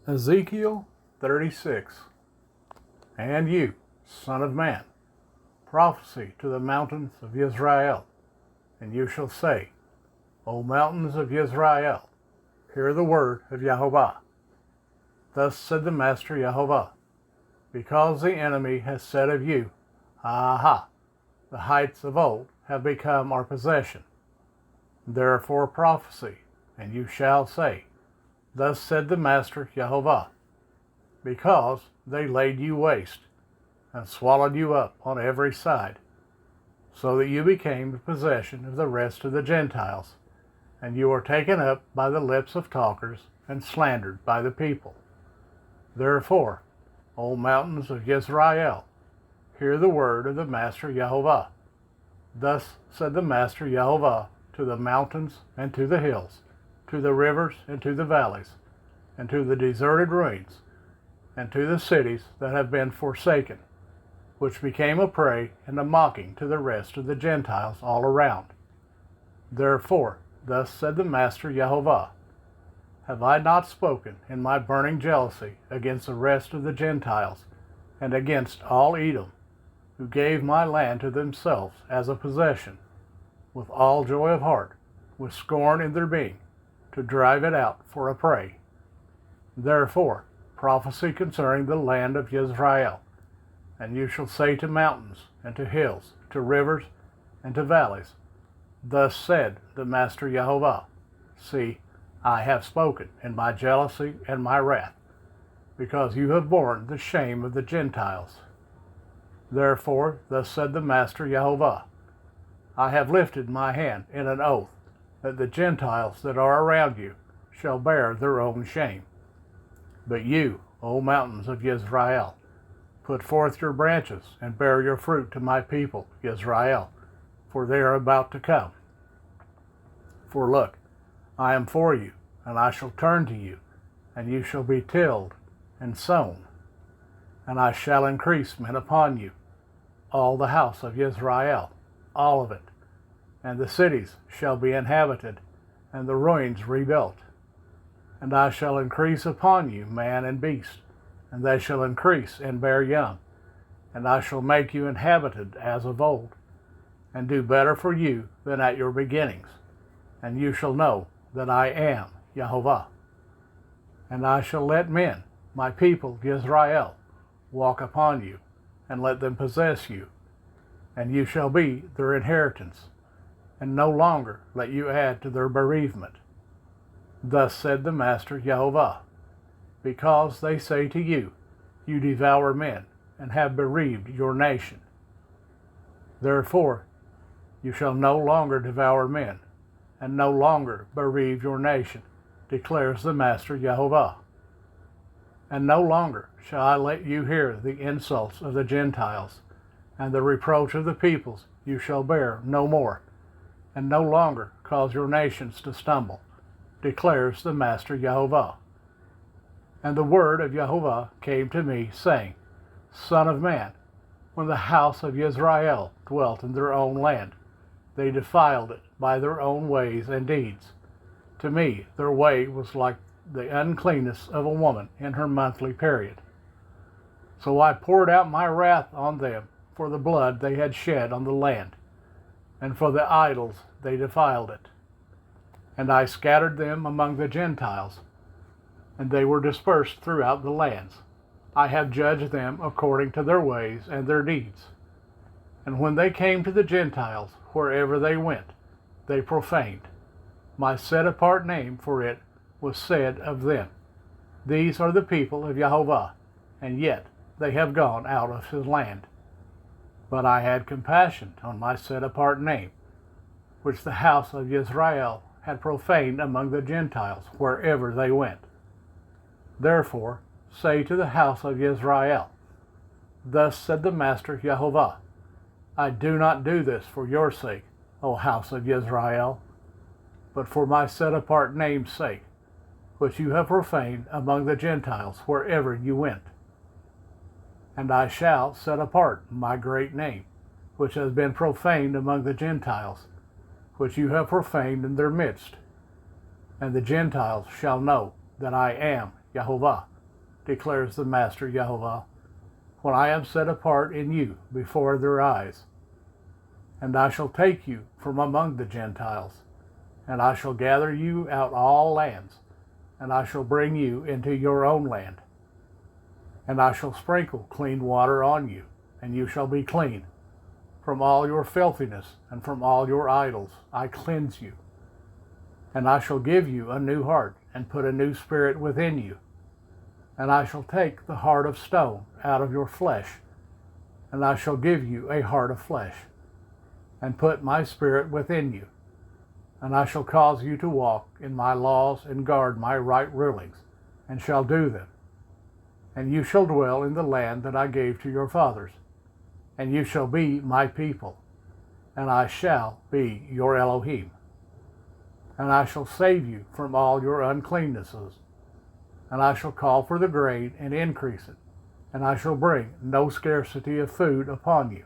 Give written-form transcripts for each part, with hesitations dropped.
Ezekiel 36. And you, son of man, prophesy to the mountains of Israel, and you shall say, O mountains of Israel, hear the word of Jehovah. Thus said the Master Jehovah, because the enemy has said of you, Aha, the heights of old have become our possession. Therefore prophesy, and you shall say, Thus said the Master Jehovah, because they laid you waste, and swallowed you up on every side, so that you became the possession of the rest of the Gentiles, and you were taken up by the lips of talkers, and slandered by the people. Therefore, O mountains of Israel, hear the word of the Master Jehovah. Thus said the Master Jehovah to the mountains and to the hills, to the rivers and to the valleys, and to the deserted ruins, and to the cities that have been forsaken, which became a prey and a mocking to the rest of the Gentiles all around. Therefore, thus said the Master Jehovah, have I not spoken in my burning jealousy against the rest of the Gentiles, and against all Edom, who gave my land to themselves as a possession, with all joy of heart, with scorn in their being, to drive it out for a prey? Therefore, prophesy concerning the land of Israel, and you shall say to mountains, and to hills, to rivers, and to valleys, Thus said the Master Jehovah, See, I have spoken in my jealousy and my wrath, because you have borne the shame of the Gentiles. Therefore, thus said the Master Jehovah, I have lifted my hand in an oath, that the Gentiles that are around you shall bear their own shame. But you, O mountains of Israel, put forth your branches and bear your fruit to my people, Israel, for they are about to come. For look, I am for you, and I shall turn to you, and you shall be tilled and sown. And I shall increase men upon you, all the house of Israel, all of it. And the cities shall be inhabited, and the ruins rebuilt. And I shall increase upon you man and beast, and they shall increase and bear young. And I shall make you inhabited as of old, and do better for you than at your beginnings. And you shall know that I am Jehovah. And I shall let men, my people Israel, walk upon you, and let them possess you. And you shall be their inheritance, and no longer let you add to their bereavement. Thus said the Master Jehovah, because they say to you, You devour men, and have bereaved your nation. Therefore, you shall no longer devour men, and no longer bereave your nation, declares the Master Jehovah. And no longer shall I let you hear the insults of the Gentiles, and the reproach of the peoples you shall bear no more, and no longer cause your nations to stumble, declares the Master Jehovah. And the word of Jehovah came to me, saying, Son of man, when the house of Israel dwelt in their own land, they defiled it by their own ways and deeds. To me their way was like the uncleanness of a woman in her monthly period. So I poured out my wrath on them for the blood they had shed on the land, and for the idols they defiled it. And I scattered them among the Gentiles, and they were dispersed throughout the lands. I have judged them according to their ways and their deeds. And when they came to the Gentiles, wherever they went, they profaned. My set-apart name for it was said of them, These are the people of Jehovah, and yet they have gone out of his land. But I had compassion on my set-apart name, which the house of Israel had profaned among the Gentiles wherever they went. Therefore, say to the house of Israel, Thus said the Master Jehovah, I do not do this for your sake, O house of Israel, but for my set-apart name's sake, which you have profaned among the Gentiles wherever you went. And I shall set apart my great name, which has been profaned among the Gentiles, which you have profaned in their midst. And the Gentiles shall know that I am Jehovah, declares the Master Jehovah, when I am set apart in you before their eyes. And I shall take you from among the Gentiles, and I shall gather you out all lands, and I shall bring you into your own land. And I shall sprinkle clean water on you, and you shall be clean. From all your filthiness and from all your idols I cleanse you. And I shall give you a new heart, and put a new spirit within you. And I shall take the heart of stone out of your flesh, and I shall give you a heart of flesh, and put my spirit within you. And I shall cause you to walk in my laws and guard my right rulings, and shall do them. And you shall dwell in the land that I gave to your fathers, and you shall be my people, and I shall be your Elohim. And I shall save you from all your uncleannesses, and I shall call for the grain and increase it, and I shall bring no scarcity of food upon you.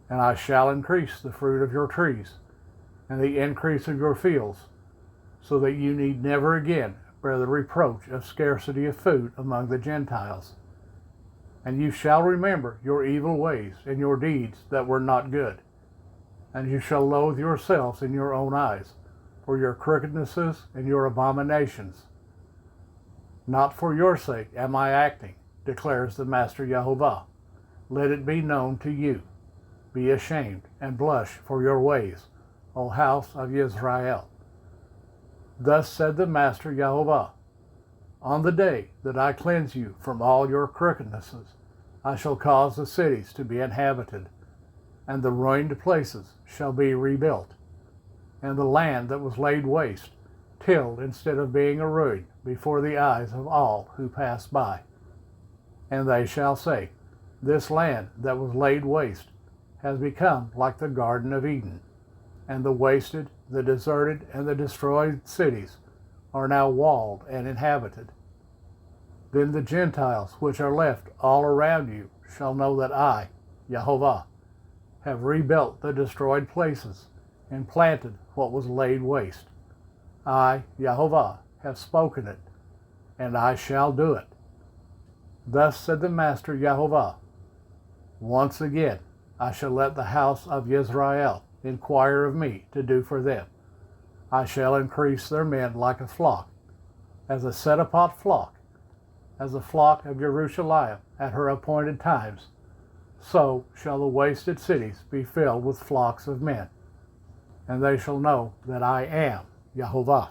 And I shall increase the fruit of your trees, and the increase of your fields, so that you need never again bear the reproach of scarcity of food among the Gentiles. And you shall remember your evil ways and your deeds that were not good. And you shall loathe yourselves in your own eyes, for your crookednesses and your abominations. Not for your sake am I acting, declares the Master Jehovah. Let it be known to you. Be ashamed and blush for your ways, O house of Israel. Thus said the Master Jehovah, on the day that I cleanse you from all your crookednesses, I shall cause the cities to be inhabited, and the ruined places shall be rebuilt, and the land that was laid waste, tilled instead of being a ruin before the eyes of all who pass by. And they shall say, this land that was laid waste has become like the Garden of Eden, and the wasted, the deserted, and the destroyed cities are now walled and inhabited. Then the Gentiles which are left all around you shall know that I, Jehovah, have rebuilt the destroyed places and planted what was laid waste. I, Jehovah, have spoken it, and I shall do it. Thus said the Master Jehovah, once again I shall let the house of Israel inquire of me to do for them. I shall increase their men like a flock, as a set-apart flock, as the flock of Jerusalem at her appointed times. So shall the wasted cities be filled with flocks of men, and they shall know that I am Jehovah.